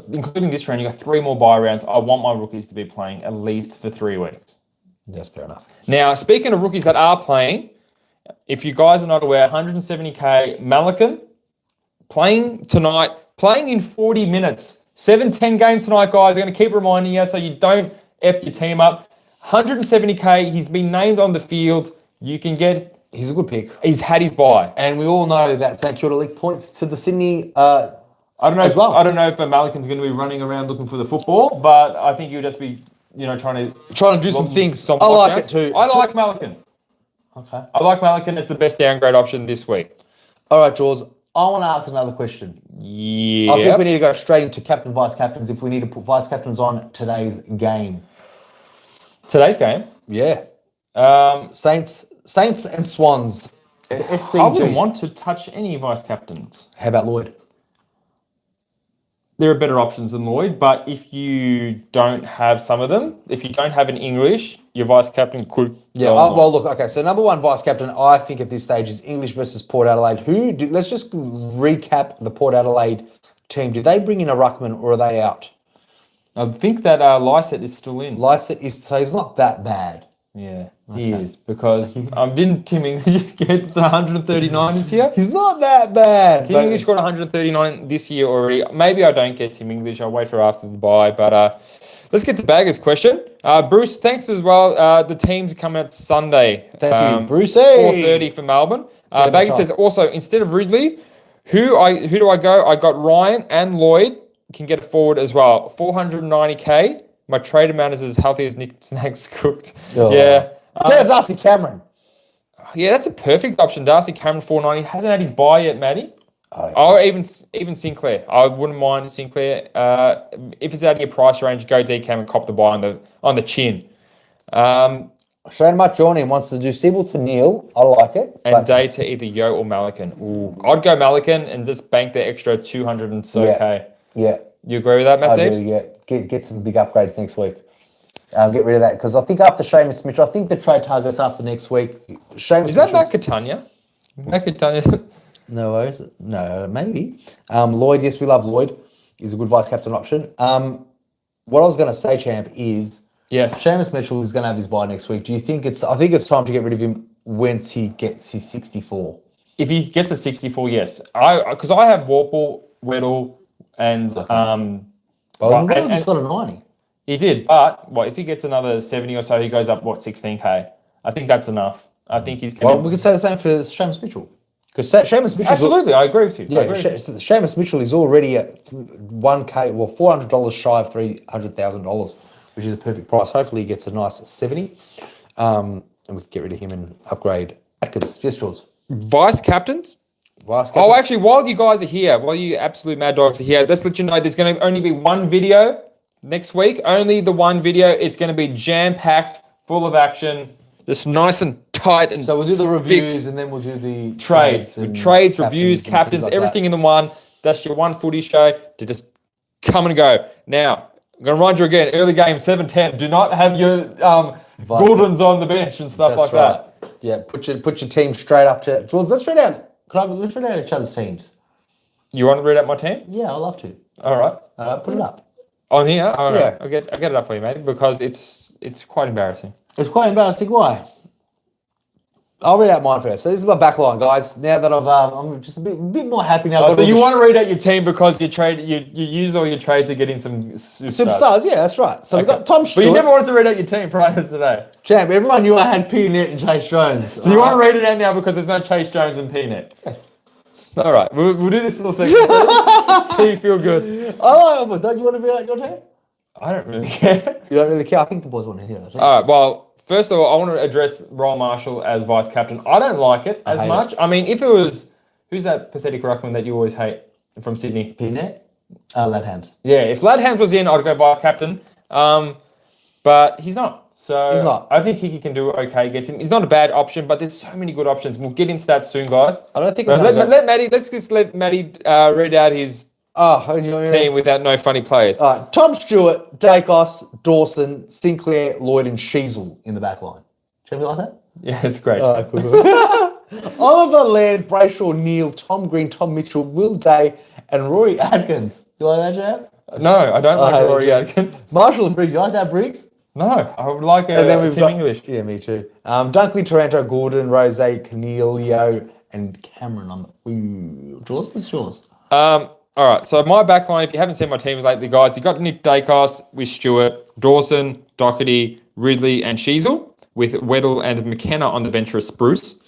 including this round, you got 3 more buy rounds. I want my rookies to be playing at least for 3 weeks. That's fair enough. Now, speaking of rookies that are playing, if you guys are not aware, 170K Malakan playing tonight. Playing in 40 minutes. 7-10 game tonight, guys. I'm going to keep reminding you so you don't F your team up. 170K. He's been named on the field. You can get... He's a good pick. He's had his buy. And we all know that St Kilda League points to the Sydney I don't know as well. I don't know if Malakan's going to be running around looking for the football, but I think he'll just be, trying to do some things. I like it too. I like Malakan. Okay. I like Malakan as the best downgrade option this week. All right, George. I want to ask another question. Yeah. I think we need to go straight into captain, vice captains if we need to put vice captains on today's game. Today's game? Yeah. Saints and Swans. SCG. I wouldn't want to touch any vice captains. How about Lloyd? there are better options than Lloyd. But if you don't have some of them, if you don't have an English, your vice captain could. Yeah, well, look, okay, so number one vice captain, I think at this stage is English versus Port Adelaide. Let's just recap the Port Adelaide team. Did they bring in a ruckman or are they out? I think that Lysett is still in. Lysett is, so he's not that bad. Yeah, he is, because didn't Tim English get the 139 this year? He's not that bad. Tim English got 139 this year already. Maybe I don't get Tim English. I'll wait for after the bye. But let's get to Bagger's question. Bruce, thanks as well. The teams are coming out Sunday. Thank you, Brucey. 4:30 for Melbourne. Bagger says also, instead of Ridley, who do I go? I got Ryan and Lloyd can get it forward as well. 490k. My trade amount is as healthy as Nick Snacks cooked. Oh. Yeah. Get Darcy Cameron. Yeah, that's a perfect option. Darcy Cameron, 490. Hasn't had his buy yet, Matty. Or even Sinclair. I wouldn't mind Sinclair. If it's out of your price range, go D-Cam and cop the buy on the chin. Shane Johnny wants to do Sibyl to Neil. I like it. And day to either Yo or Malikan. Ooh. I'd go Malikan and just bank the extra 200 and so K. Yeah. You agree with that, Matt? I do, yeah. Get some big upgrades next week. Get rid of that, because I think after Seamus Mitchell, I think the trade targets after next week. Seamus is that Matt Catania? Matt Catania? No worries. No, maybe. Lloyd, yes, we love Lloyd. He's a good vice captain option. What I was going to say, champ, is yes, Seamus Mitchell is going to have his bye next week. Do you think I think it's time to get rid of him once he gets his 64? If he gets a 64, yes. Because I have Warple, Weddle, and Weddle just got a 90. He did, but if he gets another 70 or so, he goes up 16k. I think that's enough. I think he's going. Well, we could say the same for Seamus Mitchell, because Seamus Mitchell. Absolutely, I agree with you. Yeah, Seamus Mitchell is already at $1K, well, $400 shy of $300,000, which is a perfect price. Hopefully, he gets a nice 70, and we can get rid of him and upgrade Atkins. Yes, George. Vice captains. Oh, actually, while you guys are here, while you absolute mad dogs are here, let's let you know there's going to only be one video next week. Only the one video. It's going to be jam-packed, full of action, just nice and tight. And so we'll do the reviews and then we'll do the trades, reviews, captains, like everything in the one. That's your one footy show to just come and go. Now, I'm going to remind you again, early game, 7-10. Do not have your Gouldens on the bench and stuff like that. Yeah, put your team straight up to... George, let's read out each other's teams. You want to read out my team? Yeah, I'd love to. All right. Put it up. On here? All right. Yeah. I'll get it up for you, mate, because it's quite embarrassing. It's quite embarrassing. Why? I'll read out mine first. So this is my back line, guys. Now that I'm just a bit more happy now. So you want to read out your team because you use all your trades to get in some superstars. Yeah, that's right. So we've got Tom Stewart. But you never wanted to read out your team prior to today. Champ, everyone knew I had P-Net and Chase Jones. So you want to read it out now because there's no Chase Jones and P-Net? Yes. All right. We'll do this little segment so you feel good. But don't you want to read out your team? I don't really care. You don't really care? I think the boys want to hear it. All right. Well, first of all, I want to address Royal Marshall as vice captain. I don't like it as much. I mean, if it was... Who's that pathetic ruckman that you always hate from Sydney? P-Net? Ladhams. Yeah, if Ladhams was in, I'd go vice captain. But he's not. So he's not. I think he can do okay. He's not a bad option, but there's so many good options. We'll get into that soon, guys. I don't think... Let's just let Matty read out his team without no funny players. All right. Tom Stewart, Dacos, Dawson, Sinclair, Lloyd, and Sheasel in the back line. Should we like that? Yeah, it's great. Oliver Laird, Brayshaw, Neil, Tom Green, Tom Mitchell, Will Day, and Rory Atkins. You like that, Jab? No, I don't like Rory Atkins. Marshall and Briggs. You like that, Briggs? No, I would like Team English. Yeah, me too. Dunkley, Taranto, Gordon, Rose, Cornelio, and Cameron on the... Jaws? What's yours? All right, so my backline, if you haven't seen my teams lately, guys, you got Nick Dacos with Stewart, Dawson, Doherty, Ridley, and Sheasel, with Weddle and McKenna on the bench for Spruce.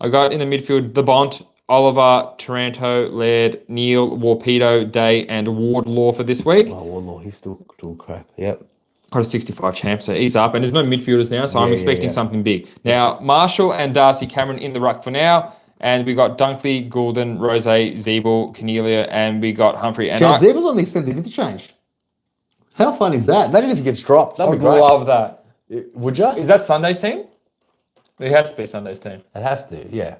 I got in the midfield the Bont, Oliver, Taranto, Laird, Neil, Warpedo, Day, and Wardlaw for this week. Oh, Wardlaw, he's still doing crap. Yep. Got a 65 champ, so he's up. And there's no midfielders now, so I'm expecting something big. Now, Marshall and Darcy Cameron in the ruck for now. And we got Dunkley, Goulden, Rose, Zeeble, Cornelia, and we got Humphrey. And Zeeble's on the extended interchange. How fun is that? Imagine if he gets dropped. That'd be great. I love that. Would you? Is that Sunday's team? It has to be Sunday's team. It has to, yeah.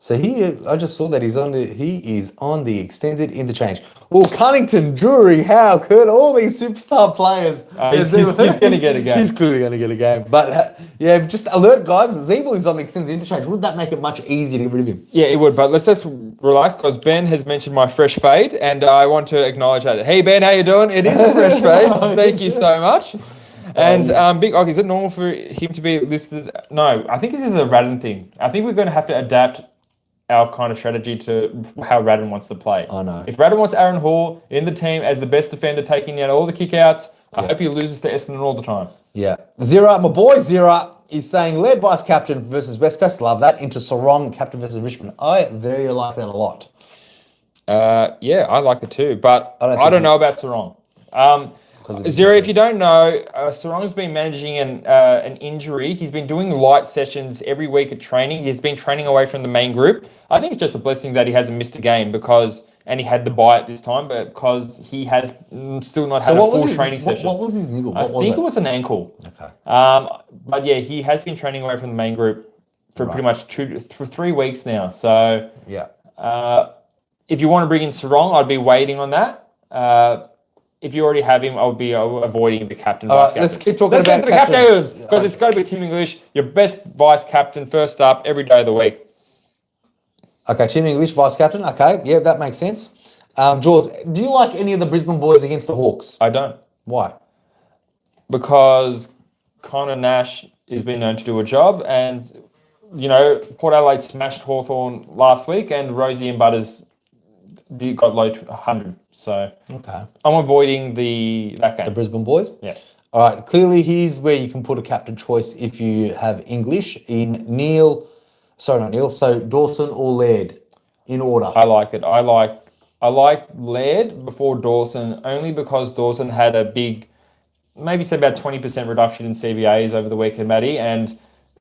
So I just saw that he is on the extended interchange. Oh, Cunnington, Drury, Howe, Kurt, all these superstar players. He's going to get a game. He's clearly going to get a game. But yeah, just alert guys, Zeeble is on the extended interchange. Wouldn't that make it much easier to get rid of him? Yeah, it would. But let's just relax because Ben has mentioned my fresh fade, and I want to acknowledge that. Hey Ben, how you doing? It is a fresh fade. Thank you so much. And Big Og, is it normal for him to be listed? No, I think this is a Radden thing. I think we're going to have to adapt our kind of strategy to how Radden wants to play. I know. If Radden wants Aaron Hall in the team as the best defender, taking out all the kickouts, I hope he loses to Essendon all the time. Yeah. Zira, my boy Zira, is saying lead vice captain versus West Coast. Love that. Into Sarong, captain versus Richmond. I very like that a lot. Yeah, I like it too, but I don't know about Sarong. Zero, if you don't know, Sarong's been managing an injury. He's been doing light sessions every week at training. He's been training away from the main group. I think it's just a blessing that he hasn't missed a game and he had the bye at this time, but because he has still not had a full training session. What was his niggle? I think it was an ankle. Okay. But yeah, he has been training away from the main group for pretty much 3 weeks now. So yeah, if you want to bring in Sarong, I'd be waiting on that. If you already have him, I would be avoiding the captain. Vice captain. Let's keep talking about the captains because it's got to be Tim English, your best vice captain, first up every day of the week. Okay, Tim English, vice captain. Okay, yeah, that makes sense. George, do you like any of the Brisbane boys against the Hawks? I don't. Why? Because Connor Nash has been known to do a job, and Port Adelaide smashed Hawthorn last week, and Rosie and Butters got low to 100. So okay, I'm avoiding that game. The Brisbane boys? Yeah. All right, clearly here's where you can put a captain choice if you have English in so Dawson or Laird in order. I like it. I like Laird before Dawson only because Dawson had a big, maybe say about 20% reduction in CBAs over the weekend, Matty, and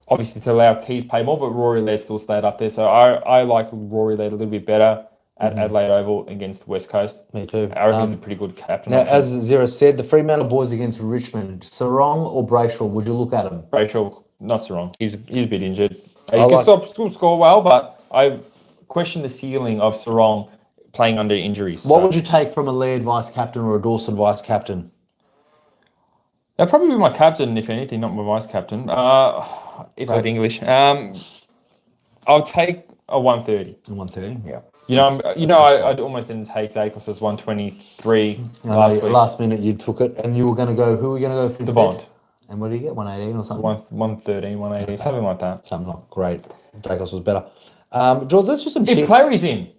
obviously to allow Keays play more, but Rory Laird still stayed up there. So I like Rory Laird a little bit better at Adelaide Oval against the West Coast. Me too. I reckon he's a pretty good captain. Now, as Zero said, the Fremantle boys against Richmond, Sarong or Brayshaw, would you look at him? Brayshaw, not Sarong. He's a bit injured. He can still score well, but I question the ceiling of Sarong playing under injuries. What would you take from a Laird vice captain or a Dawson vice captain? That'd probably be my captain, if anything, not my vice captain. If I had English. I'll take a 130. 130, yeah. I almost didn't take that because it was 123 last week. Last minute you took it, and you were going to go. Who were you going to go for? The Bond. And what did you get? 118 or something? 113, 180, something like that. Something like great. Dacos was better. George, let's do some tips. If Clary's in.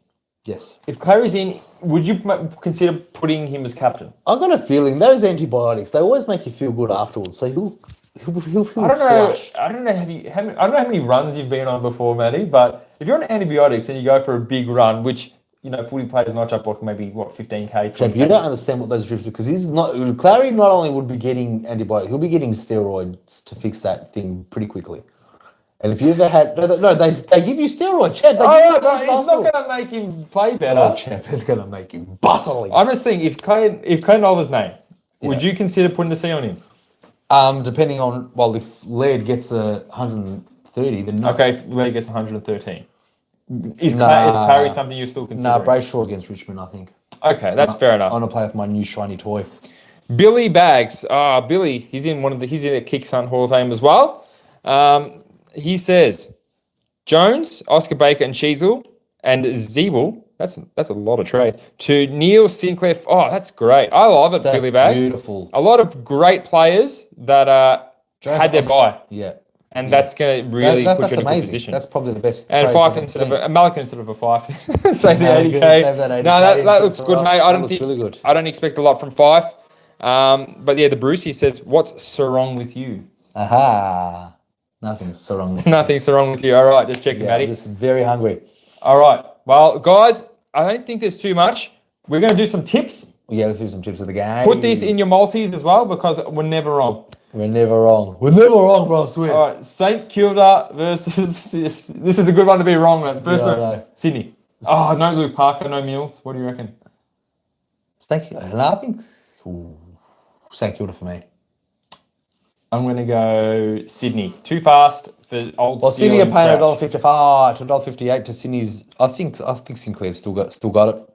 Yes. If Clary's in, would you consider putting him as captain? I've got a feeling those antibiotics, they always make you feel good afterwards. So he'll feel flush. I don't know how many runs you've been on before, Matty, but if you're on antibiotics and you go for a big run, which footy players notch up like maybe 15k. Champ, you don't understand what those drips are because Clary not only would be getting antibiotics, he'll be getting steroids to fix that thing pretty quickly. And if you ever had they give you steroids, champ. It's not going to make him play better. Oh, champ, it's going to make him bustling. I'm just thinking if Clayton Oliver's name, would you consider putting the C on him? Depending on if Laird gets 130, then no. Okay, if Laird gets 113. Is Clary something you're still considering? Brayshaw against Richmond, I think. Okay, that's fair enough. I want to play with my new shiny toy. Billy Bags. Billy, he's in a Kick Sun Hall of Fame as well. He says Jones, Oscar Baker, and Sheasel, and Zeeble. That's a lot of trades. To Neil Sinclair. Oh, that's great. I love it, Billy Bags. Beautiful. A lot of great players that had their bye. Yeah. And that's going to really put you in a good position. That's probably the best. And Fyfe instead of a Malika instead of a Fyfe. Save the 80k. Save that 80K. No, that looks good, mate. That looks really good. I don't expect a lot from Fyfe. But yeah, the Brucey says, "What's so wrong with you?" Aha. Nothing's so wrong with you. Nothing's so wrong with you. All right, just checking, Matty. I'm just very hungry. All right. Well, guys, I don't think there's too much. We're going to do some tips. Yeah, let's do some tips of the game. Put these in your multis as well because we're never wrong. We're never wrong. We're never wrong, bro, I swear. All right, St Kilda versus... This is a good one to be wrong, man. First one, Sydney. Oh, no Luke Parker, no Mills. What do you reckon? St Kilda. No, I think... St Kilda for me. I'm going to go Sydney. Too fast for old. Well, Sydney are Steele paying and Crouch. $1.55 to $1.58 to Sydney's. I think Sinclair's still got it.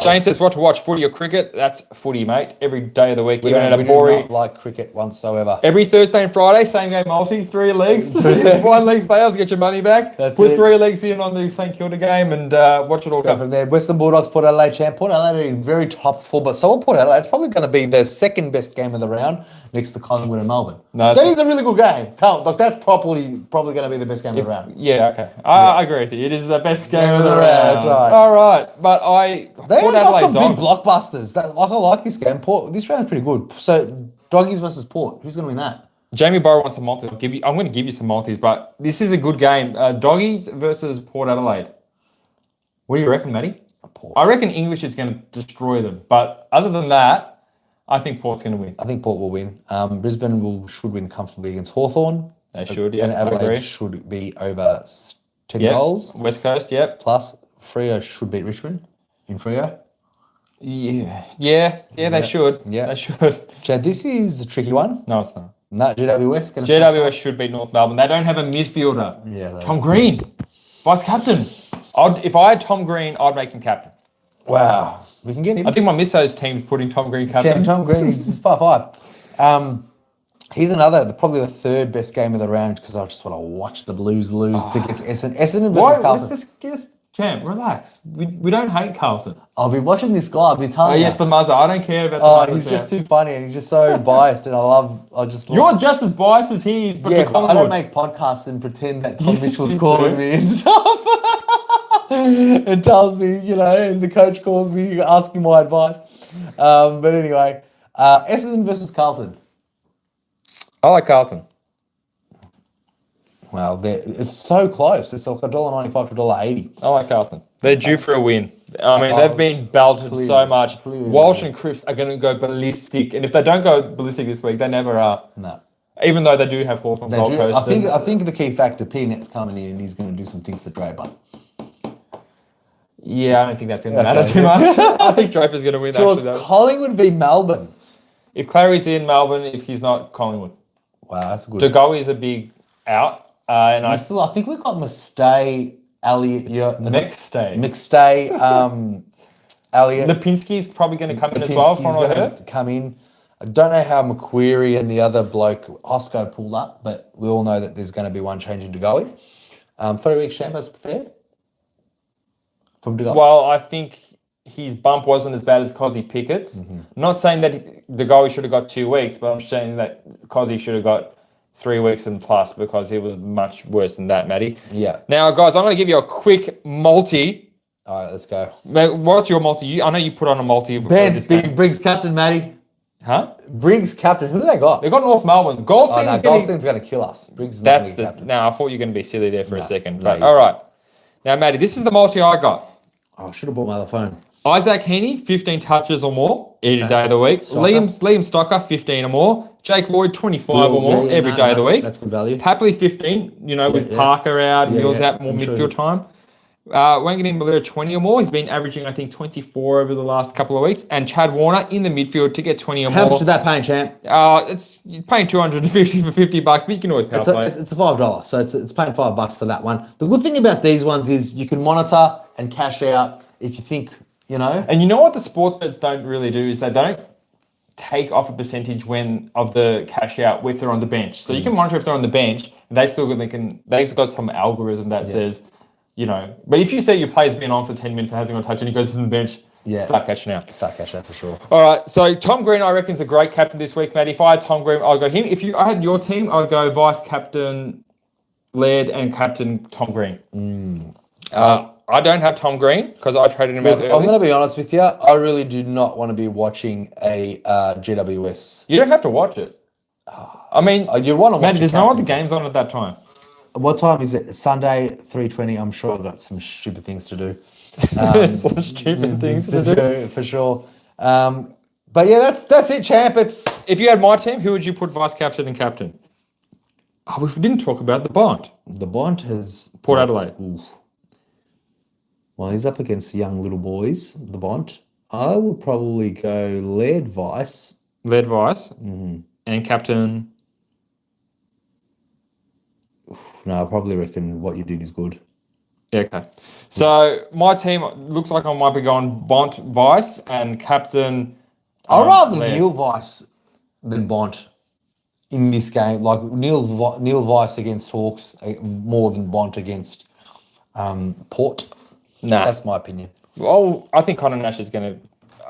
Shane says, "What to watch? Footy or cricket?" That's footy, mate. Every day of the week, We even at a do boring. not like cricket whatsoever. Every Thursday and Friday, same game multi, 3 legs. If one leg fails, get your money back. That's Put it. 3 legs in on the St Kilda game and watch it all Go come. from there. Western Bulldogs, Port Adelaide champ. Port Adelaide are in very top form, but so will Port Adelaide. It's probably going to be their second best game of the round next to Collingwood and Melbourne. No, that is a really good game. Like that's probably going to be the best game of the round. Yeah, okay. I agree with you. It is the best game of the round. That's right. All right. But They Port got some Adelaide big blockbusters. I like this game. This round's pretty good. So Doggies versus Port. Who's going to win that? Jamie Burrow wants a multi. I'm going to give you some multis, but this is a good game. Doggies versus Port Adelaide. What do you reckon, Matty? Port. I reckon English is going to destroy them. But other than that, I think Port's going to win. I think Port will win. Brisbane should win comfortably against Hawthorn. They should, yeah. And I agree. Adelaide should be over 10 Yep. goals. West Coast, yep. Plus, Freo should beat Richmond in Freo. Yeah, they should. Yeah. They should. Chad, this is a tricky one. No, it's not. No, GWS going to GWS should beat North Melbourne. They don't have a midfielder. Yeah, Tom Green, vice captain. If I had Tom Green, I'd make him captain. Wow. We can get him. I think my Missos team's putting Tom Green captain. Yeah, Tom Green is 5-5. He's probably the third best game of the round because I just want to watch the Blues lose against Essendon. Essendon versus Carlton. Let's just champ, relax. We don't hate Carlton. I'll be watching this guy. I'll be telling you. Yes, the Muzza. I don't care about the Muzza. He's just too funny and he's just so biased and I just love. You're just as biased as he is, but Yeah, to but I don't Collingwood. make podcasts and pretend that Tom Mitchell's You calling do. me and stuff. And tells me, and the coach calls me asking my advice. But anyway, Essendon versus Carlton. I like Carlton. Well, it's so close. It's like $1.95 to $1.80. I like Carlton. They're due for a win. I mean, they've been belted clearly, so much. clearly. Walsh and Cripps are going to go ballistic. And if they don't go ballistic this week, they never are. No. Even though they do have Hawthorn They Gold do. Coast. I think the key factor, Peanut's coming in and he's going to do some things to Draper. Yeah, I don't think that's going to matter too much. I think Draper's going to win, George, actually, though. Collingwood v Melbourne. If Clary's in Melbourne, if he's not, Collingwood. Wow, that's good. DeGoey is a big out. And I think we've got Mistay, Elliott, the next day. McStay, Elliott. Lipinski's probably going to come in as Lipinski's well, from what I going heard. to come in. I don't know how McQuarrie and the other bloke, Hosco, pulled up, but we all know that there's going to be one change in DeGoey. 3 weeks Chamber's prepared from DeGoey. Well, I think his bump wasn't as bad as Cozzy Pickett's. Not saying that DeGoey should have got 2 weeks, but I'm saying that Cozzy should have got 3 weeks and plus because he was much worse than that, Matty. Yeah. Now, guys, I'm going to give you a quick multi. All right, let's go. What's your multi? I know you put on a multi. for Ben, this game. Briggs captain, Matty. Huh? Briggs captain. Who do they got? They got North Melbourne. Goldstein is going to... Goldstein's going to kill us. Briggs is not That's gonna be the... captain. Now, I thought you were going to be silly there for a second. no, But, he's- all right. Now, Matty, this is the multi I got. Oh, I should have bought my other phone. Isaac Heaney, 15 touches or more every day of the week. Stocker. Liam Stocker, 15 or more. Jake Lloyd, 25 or more every day of the week. That's good value. Tapley, 15, with yeah. Parker out, Mills out, more I'm sure midfield time. Wangan Malera, 20 or more. He's been averaging, I think, 24 over the last couple of weeks. And Chad Warner in the midfield to get 20 or How more. much is that paying, champ? You're paying $250 for $50, but you can always power play. It's a $5, so it's paying $5 for that one. The good thing about these ones is you can monitor and cash out if you think, And you know what the sports bets don't really do is they don't take off a percentage of the cash out if they're on the bench. So you can monitor if they're on the bench. They've got some algorithm that says, But if you say your player's been on for 10 minutes and hasn't got a touch and he goes to the bench, start catching out. Start cash out for sure. All right, so Tom Green, I reckon, is a great captain this week, Matt. If I had Tom Green, I'd go him. If I had your team, I'd go vice captain Laird and captain Tom Green. I don't have Tom Green because I traded him out early. I'm going to be honest with you. I really do not want to be watching a GWS. You don't have to watch it. I mean, You want to watch Matt, there's no captain. other games on at that time. What time is it? Sunday, 3:20. I'm sure I've got some stupid things to do. Some stupid things to do. For sure. But yeah, that's it, champ. If you had my team, who would you put vice captain and captain? Oh, we didn't talk about the Bond. The Bond has Port Adelaide. Oof. Well, he's up against young little boys, the Bond. I would probably go Laird Vice. Laird vice. And captain. No, I probably reckon what you did is good. Yeah, okay. So my team looks like I might be going Bont, Vice, and captain. I'd rather Laird. Neil Weiss than Bont in this game. Like Neil Weiss against Hawks more than Bont against Port. Nah. That's my opinion. Well, I think Connor Nash is going to.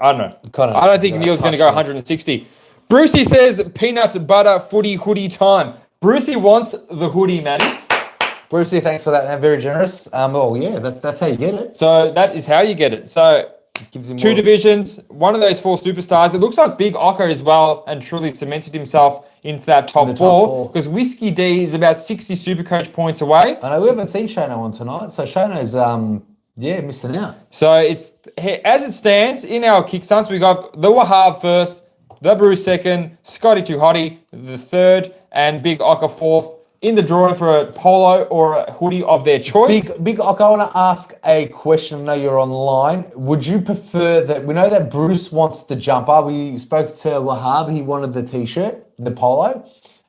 I don't know. Connor I don't Nash think is Neil's going to go touchdown. 160. Brucey says peanut butter footy hoodie time. Brucey wants the hoodie, Matty. Brucey, thanks for that, man. Very generous. Oh yeah, that's how you get it. So that is how you get it. So Gives him two more. divisions, one of those 4 superstars. It looks like Big Ocker as well and truly cemented himself into that top the top 4 4. because Whiskey D is about 60 Supercoach points away. I know we haven't seen Shano on tonight, so Shano's missing out. So it's as it stands in our kick stunts, we got the Wahab first, the Bruce second, Scotty Tuhati the third, and Big Ocker fourth. In the drawing for a polo or a hoodie of their choice. Big Ock, I want to ask a question. I know you're online. Would you prefer that? We know that Bruce wants the jumper. We spoke to Wahab. He wanted the t-shirt, the polo.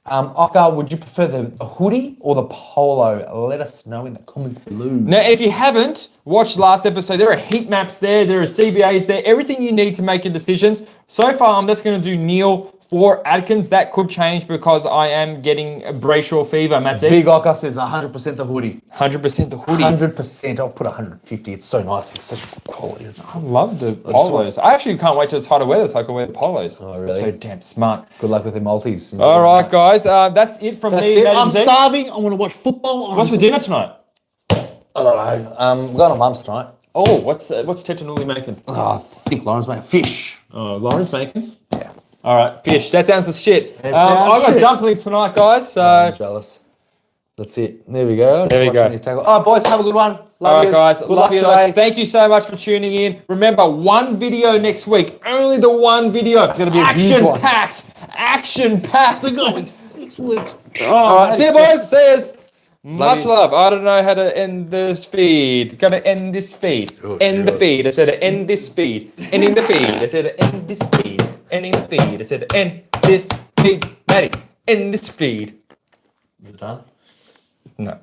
Ocker, would you prefer the hoodie or the polo? Let us know in the comments below. Now, if you haven't watched last episode, there are heat maps there, there are CBAs there, everything you need to make your decisions. So far, I'm just going to do Neil for Adkins. That could change because I am getting a Brayshaw fever, Matty. Big Ocker says 100% the hoodie. 100% the hoodie. 100%. I'll put 150. It's so nice. It's such good quality. I love the polos. I actually can't wait till it's hard to wear this so I can wear the polos. Oh, really? So damn smart. Good luck with the multis. All right, guys. That's it from That's me. it. Matty I'm Z. starving. I want to watch football. What's for dinner tonight? I don't know. I'm going to Mum's tonight. Oh, what's Tetanuli making? Oh, I think Lauren's made fish. Oh, Lauren's making? Yeah. All right, fish. That sounds like shit. It I sounds got shit. dumplings tonight, guys. So, I'm jealous. That's it. There we go. There we go. All right, boys. Have a good one. Love all right, yous. guys. Good Love luck you today. guys. Thank you so much for tuning in. Remember, one video next week. Only the one video. It's gonna be a huge one. Action-packed. Action-packed. We're going 6 weeks. Oh, All right. See you, boys. Says, much you. love. I don't know how to end this feed. Gotta end this feed. Oh, end the Jesus. feed. I said end this feed. Ending the feed. I said end this feed. Ending the feed. I said end this feed. Matty, end this feed. Is it done? No.